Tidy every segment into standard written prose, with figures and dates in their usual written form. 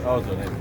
was on it.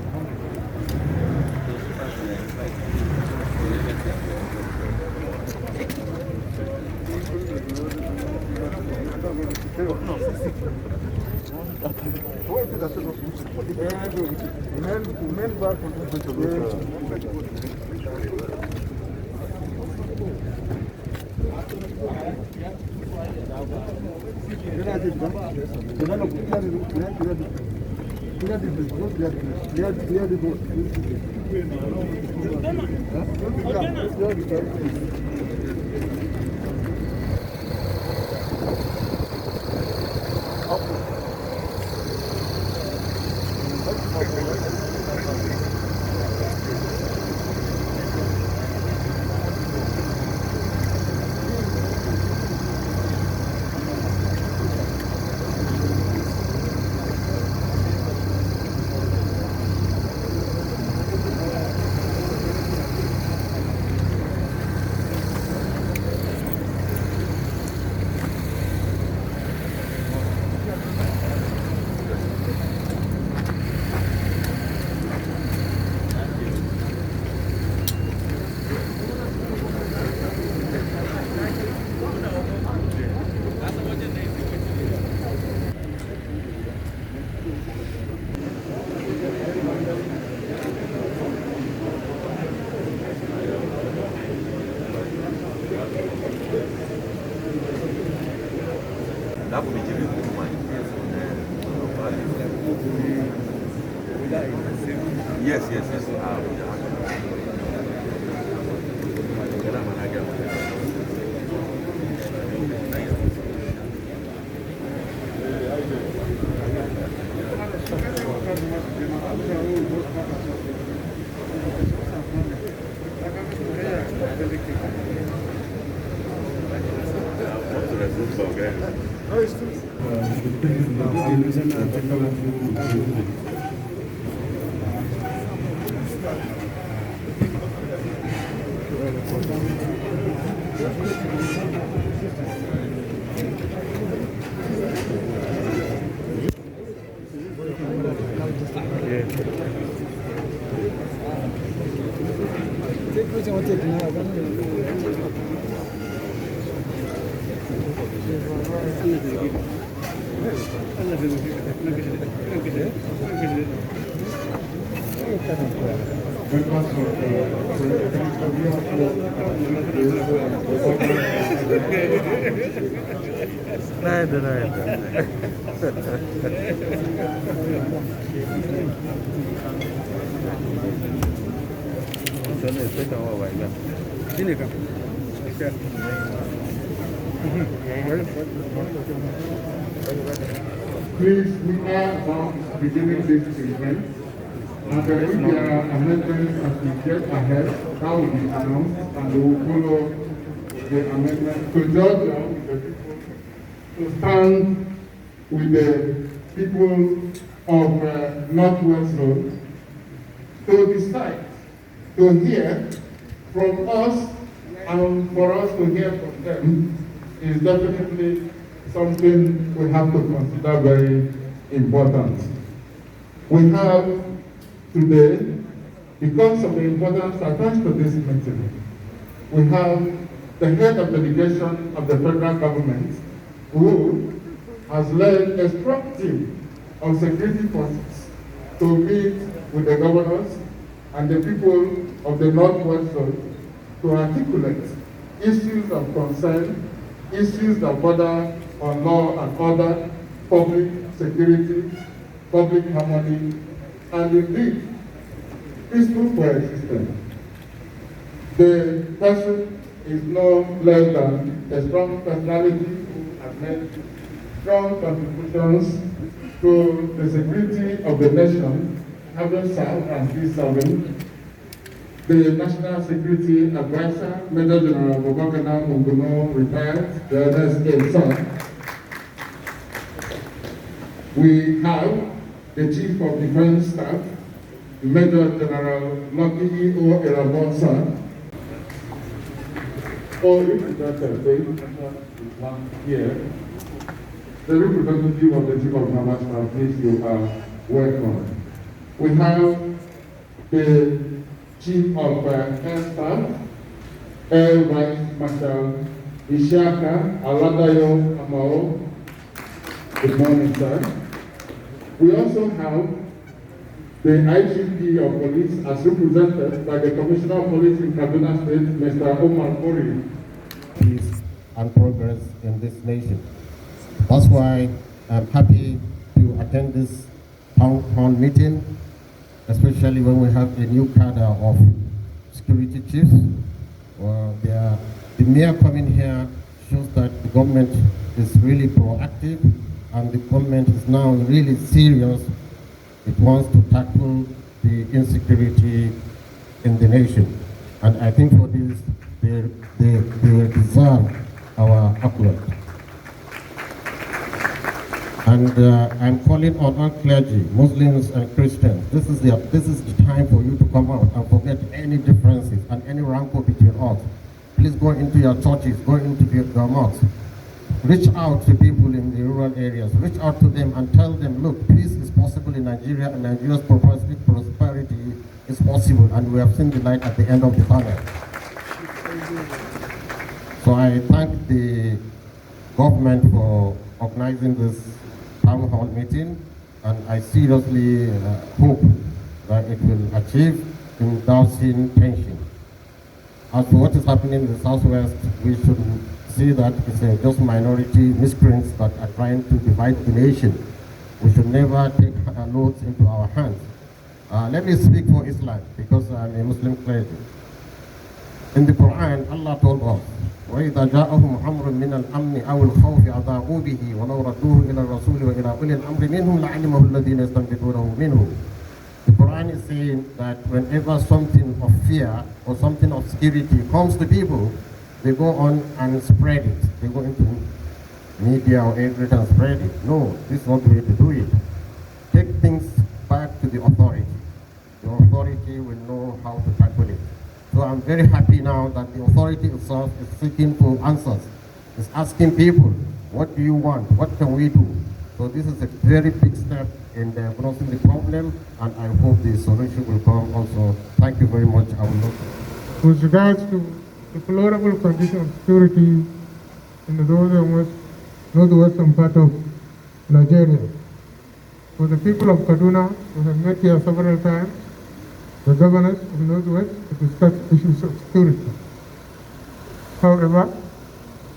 That would be giving good money. Yes. Please, we are now beginning this event, and if there are amendments as we get ahead, that will be announced, and we will follow the amendment to judge the people, to stand with the people of Northwest Road, to decide, to hear from us, and for us to hear from them is definitely something we have to consider very important. We have today, because of the importance attached to this meeting, we have the head of delegation of the federal government who has led a strong team of security forces to meet with the governors and the people of the Northwest Zone to articulate issues of concern, issues that border on law and order, public security, public harmony, and indeed, peaceful coexistence. The person is no less than a strong personality who has made strong contributions to the security of the nation, having served and be serving the National Security Advisor, Major General BABAGANA MONGUNO, retired, the NSA son. We have the Chief of Defense Staff, Major General Lucky E.O. Elabosa. All representatives here. The representative of the Chief of Naval Staff, please, you are welcome. we have the Chief of Air Staff, Air Vice Marshal SHEIKH Aladayo Amao. Good morning, sir. We also have the IGP of Police as represented by the Commissioner of Police in Kaduna State, Mr. Omar Kori. Peace and progress in this nation. That's why I'm happy to attend this town hall meeting, especially when we have a new cadre of security chiefs. The mere coming here shows that the government is really proactive and the government is now really serious. It wants to tackle the insecurity in the nation. And I think for this, they deserve our accolade. And I'm calling on all clergy, Muslims and Christians. This is the time for you to come out and forget any differences and any rancor between us. Please go into your churches, go into your mosques. Reach out to people in the rural areas. Reach out to them and tell them, look, peace is possible in Nigeria and Nigeria's prosperity is possible, and we have seen the light at the end of the tunnel. So I thank the government for organizing this town hall meeting, and I seriously hope that it will achieve in dousing tension. As for what is happening in the Southwest, we should see that it's just minority miscreants that are trying to divide the nation. We should never take loads into our hands. Let me speak for Islam, because I'm a Muslim clergy. In the Quran, Allah told us, وَإِذَا جَاءَهُمْ أَمْرٌ مِّنَ الْأَمْنِ أَوِ الْخَوْفِ أَذَاعُوا بِهِ وَلَوْ رَدُّوهُ إِلَى الرَّسُولِ وَإِلَى أُولِي الْأَمْرِ مِنْهُمْ لَعَلِمَهُ الَّذِينَ يَسْتَنبِطُونَهُ مِنْهُمْ. The Quran is saying that whenever something of fear or something of security comes to people, they go on and spread it. They go into media or everything and spread it. No, this is not the way to do it. Take things back to the authority. The authority will know how to tackle it. So I'm very happy now that the authority itself is seeking for answers. It's asking people, what do you want? What can we do? So this is a very big step in diagnosing the problem, and I hope the solution will come also. Thank you very much. I will look. With regards to the deplorable condition of security in the northwestern part of Nigeria, for the people of Kaduna, we have met here several times, the governors of Northwest, to discuss issues of security. However,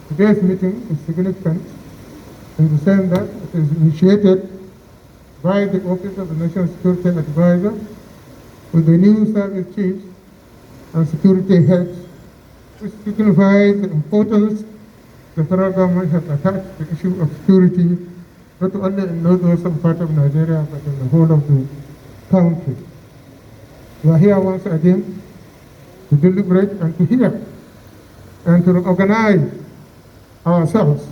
today's meeting is significant in the sense that it is initiated by the Office of the National Security Advisor with the new service chiefs and security heads, which signifies the importance the federal government has attached to the issue of security, not only in northwestern part of Nigeria, but in the whole of the country. We are here once again to deliberate and to hear and to organize ourselves.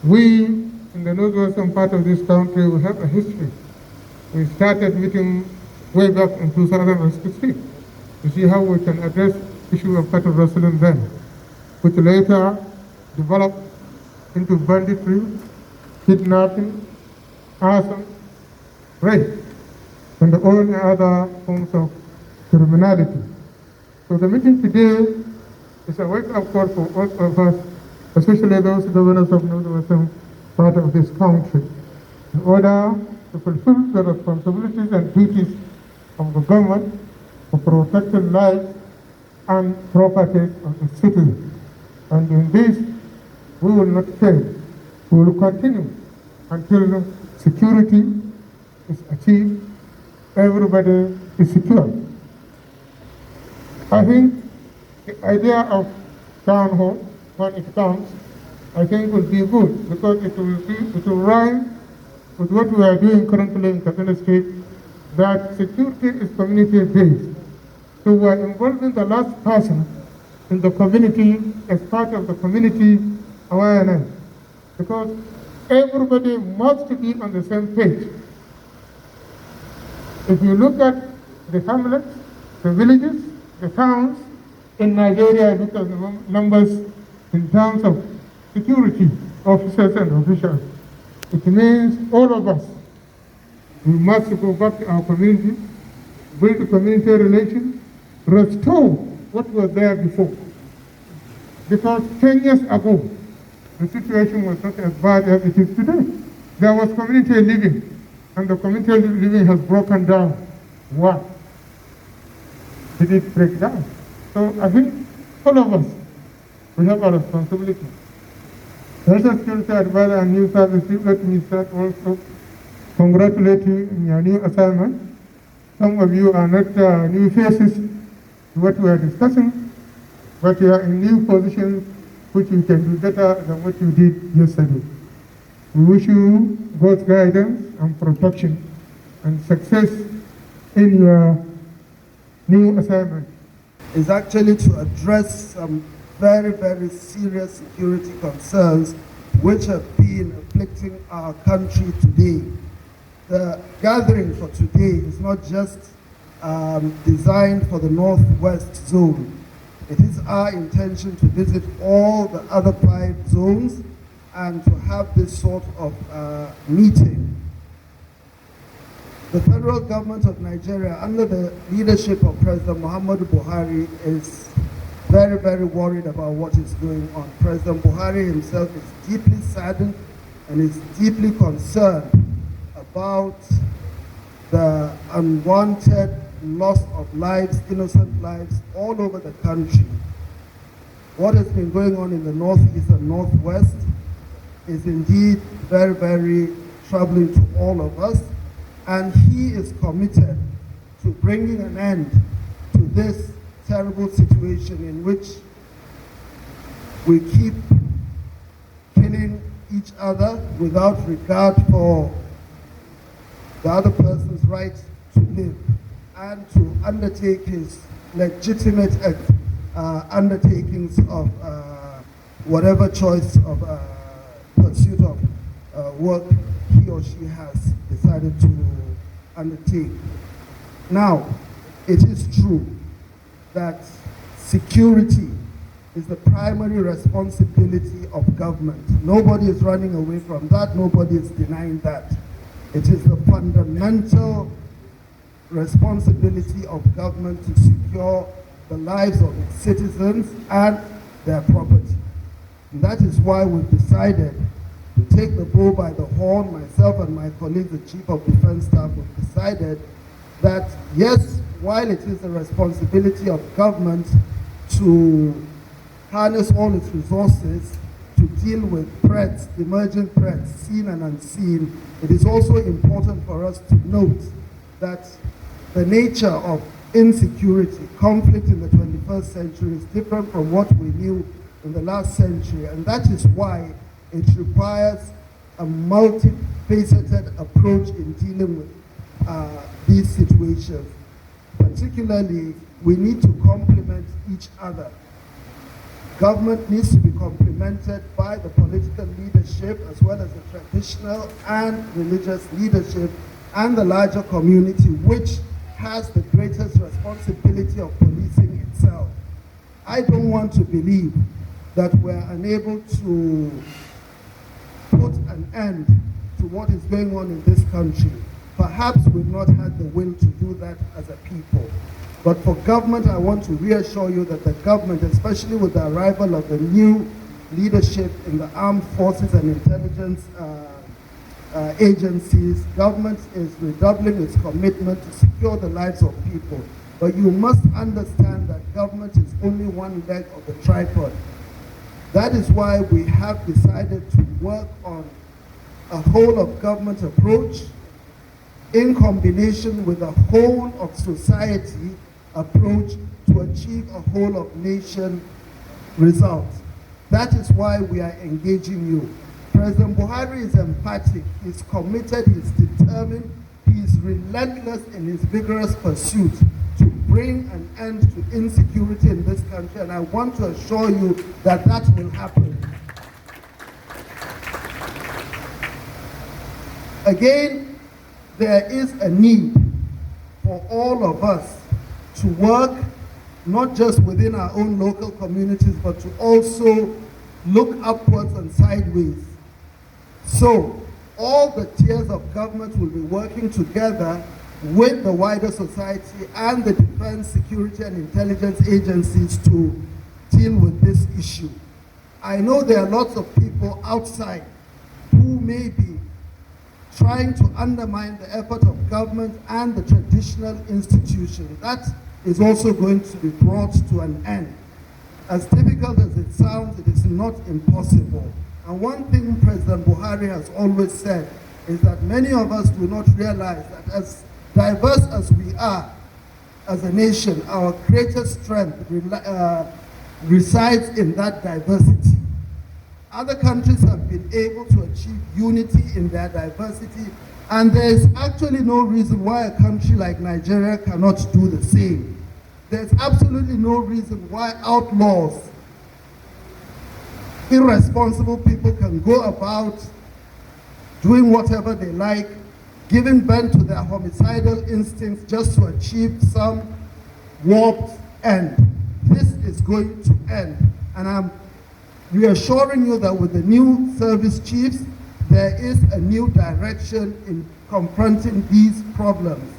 We, in the northwestern part of this country, we have a history. We started meeting way back in 2016 to see how we can address the issue of cattle rustling then, which later developed into banditry, kidnapping, arson, rape, and all other forms of criminality. So the meeting today is a wake-up call for all of us, especially those governors of northwestern part of this country, in order to fulfill the responsibilities and duties of the government for protecting lives and property of the citizens. And in this, we will not fail. We will continue until security is achieved, everybody is secure. I think the idea of town hall, when it comes, I think will be good, because it will rhyme with what we are doing currently in Katsina State, that security is community-based. So we are involving the last person in the community as part of the community awareness, because everybody must be on the same page. If you look at the hamlets, the villages, the towns in Nigeria, look at the numbers in terms of security officers and officials. It means all of us We must go back to our community, build community relations, restore what was there before. Because 10 years ago, the situation was not as bad as it is today. There was community living, and the community living has broken down. Why? Did it break down? So I think all of us, we have a responsibility. National Security Advisor and New Services, let me start also congratulate you on your new assignment. Some of you are not new faces to what we are discussing, but you are in new positions which you can do better than what you did yesterday. We wish you God's guidance and protection and success in your new assignment. Is actually to address some very, very serious security concerns which have been afflicting our country today. The gathering for today is not just designed for the Northwest zone. It is our intention to visit all the other 5 zones and to have this sort of meeting. The federal government of Nigeria, under the leadership of President Muhammadu Buhari, is very, very worried about what is going on. President Buhari himself is deeply saddened and is deeply concerned about the unwanted loss of lives, innocent lives, all over the country. What has been going on in the Northeast and Northwest is indeed very, very troubling to all of us, and he is committed to bringing an end to this terrible situation in which we keep killing each other without regard for the other person's right to live, and to undertake his legitimate undertakings of whatever choice of pursuit of work he or she has decided to undertake. Now, it is true that security is the primary responsibility of government. Nobody is running away from that. Nobody is denying that. It is the fundamental responsibility of government to secure the lives of its citizens and their property. And that is why we've decided to take the bull by the horn. Myself and my colleague, the Chief of Defense Staff, have decided that yes, while it is the responsibility of government to harness all its resources to deal with threats, emerging threats, seen and unseen, it is also important for us to note that the nature of insecurity, conflict in the 21st century is different from what we knew in the last century, and that is why it requires a multifaceted approach in dealing with these situations. Particularly, we need to complement each other. Government needs to be complemented by the political leadership as well as the traditional and religious leadership and the larger community, which has the greatest responsibility of policing itself. I don't want to believe that we're unable to put an end to what is going on in this country. Perhaps we've not had the will to do that as a people. But for government, I want to reassure you that the government, especially with the arrival of the new leadership in the armed forces and intelligence agencies, government is redoubling its commitment to secure the lives of people. But you must understand that government is only one leg of the tripod. That is why we have decided to work on a whole of government approach in combination with a whole of society approach to achieve a whole of nation result. That is why we are engaging you. President Buhari is emphatic, he's committed, he's determined, he is relentless in his vigorous pursuit to bring an end to insecurity in this country, and I want to assure you that that will happen. Again, there is a need for all of us to work not just within our own local communities, but to also look upwards and sideways. So, all the tiers of government will be working together with the wider society and the defense, security, and intelligence agencies to deal with this issue. I know there are lots of people outside who may be trying to undermine the effort of government and the traditional institution. That is also going to be brought to an end. As difficult as it sounds, it is not impossible. And one thing President Buhari has always said is that many of us do not realize that as diverse as we are as a nation, our greatest strength resides in that diversity. Other countries have been able to achieve unity in their diversity, and there is actually no reason why a country like Nigeria cannot do the same. There's absolutely no reason why outlaws, irresponsible people can go about doing whatever they like, giving vent to their homicidal instincts just to achieve some warped end. This is going to end, and I'm reassuring you that with the new service chiefs, there is a new direction in confronting these problems.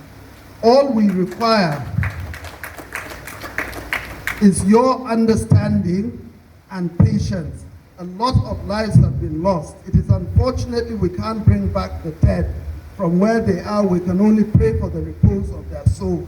All we require is your understanding and patience. A lot of lives have been lost. It is unfortunately we can't bring back the dead from where they are. We can only pray for the repose of their soul.